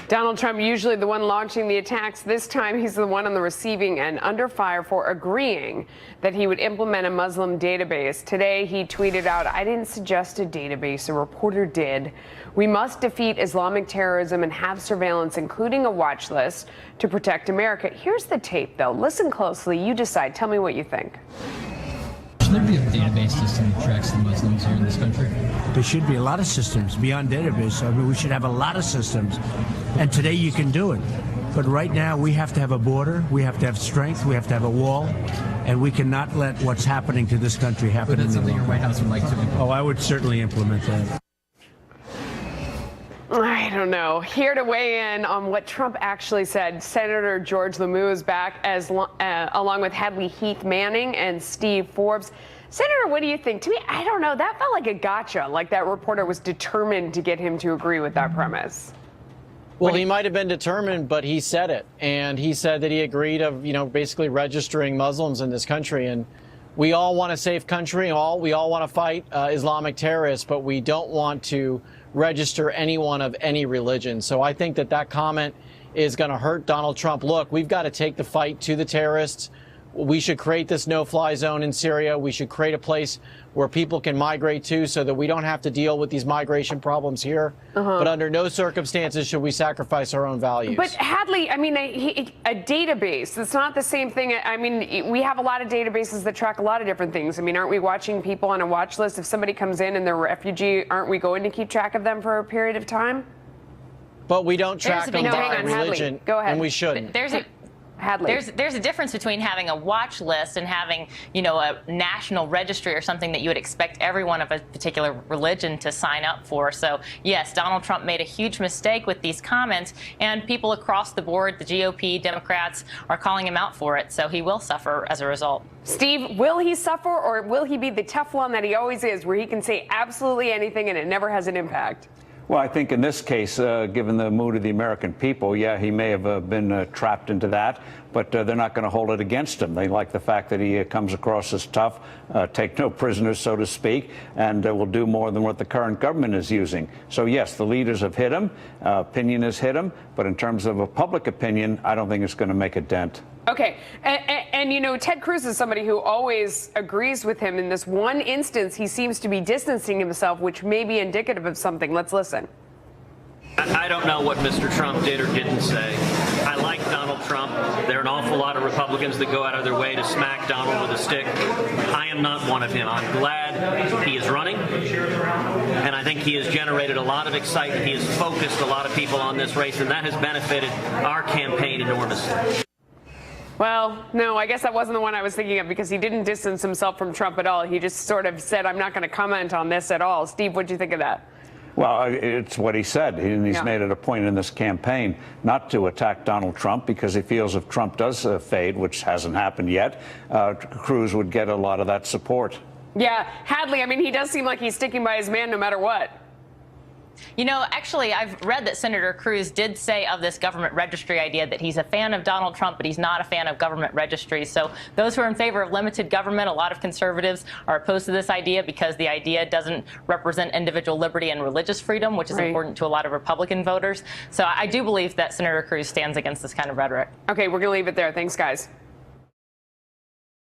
Donald Trump, usually the one launching the attacks. This time he's the one on the receiving end, under fire for agreeing that he would implement a Muslim database. Today he tweeted out, "I didn't suggest a database, a reporter did. We must defeat Islamic terrorism and have surveillance, including a watch list, to protect America." Here's the tape, though. Listen closely. You decide. Tell me what you think. Should there be a database system that tracks the Muslims here in this country? There should be a lot of systems beyond database. I mean, we should have a lot of systems. And today you can do it. But right now we have to have a border, we have to have strength, we have to have a wall, and we cannot let what's happening to this country happen. But that's something your White House would like to implement. Oh, I would certainly implement that. I don't know. Here to weigh in on what Trump actually said, Senator George LeMieux is back, along with Hadley Heath Manning and Steve Forbes. Senator, what do you think? To me, I don't know. That felt like a gotcha, like that reporter was determined to get him to agree with that premise. Well, he might have been determined, but he said it. And he said that he agreed of, basically registering Muslims in this country. And we all want a safe country. We all want to fight Islamic terrorists, but we don't want to register anyone of any religion. So I think that comment is going to hurt Donald Trump. Look, we've got to take the fight to the terrorists. We should create this no-fly zone in Syria. We should create a place where people can migrate to so that we don't have to deal with these migration problems here. But under no circumstances should we sacrifice our own values. But Hadley, I mean, a database, it's not the same thing. I mean, we have a lot of databases that track a lot of different things. I mean, aren't we watching people on a watch list? If somebody comes in and they're a refugee, aren't we going to keep track of them for a period of time? But we don't track them by religion, Go ahead. and we shouldn't. There's a difference between having a watch list and having, a national registry or something that you would expect everyone of a particular religion to sign up for. So, yes, Donald Trump made a huge mistake with these comments, and people across the board, the GOP, Democrats, are calling him out for it. So he will suffer as a result. Steve, will he suffer, or will he be the Teflon that he always is, where he can say absolutely anything and it never has an impact? Well, I think in this case, given the mood of the American people, yeah, he may have been trapped into that, but they're not going to hold it against him. They like the fact that he comes across as tough, take no prisoners, so to speak, and will do more than what the current government is using. So, yes, the leaders have hit him, opinion has hit him, but in terms of a public opinion, I don't think it's going to make a dent. Okay. And Ted Cruz is somebody who always agrees with him. In this one instance, he seems to be distancing himself, which may be indicative of something. Let's listen. I don't know what Mr. Trump did or didn't say. I like Donald Trump. There are an awful lot of Republicans that go out of their way to smack Donald with a stick. I am not one of him. I'm glad he is running, and I think he has generated a lot of excitement. He has focused a lot of people on this race, and that has benefited our campaign enormously. Well, no, I guess that wasn't the one I was thinking of, because he didn't distance himself from Trump at all. He just sort of said, I'm not going to comment on this at all. Steve, what do you think of that? Well, it's what he said. He's made it a point in this campaign not to attack Donald Trump, because he feels if Trump does fade, which hasn't happened yet, Cruz would get a lot of that support. Yeah, Hadley, I mean, he does seem like he's sticking by his man no matter what. Actually, I've read that Senator Cruz did say of this government registry idea that he's a fan of Donald Trump, but he's not a fan of government registries. So those who are in favor of limited government, a lot of conservatives are opposed to this idea because the idea doesn't represent individual liberty and religious freedom, which is important to a lot of Republican voters. So I do believe that Senator Cruz stands against this kind of rhetoric. Okay, we're going to leave it there. Thanks, guys.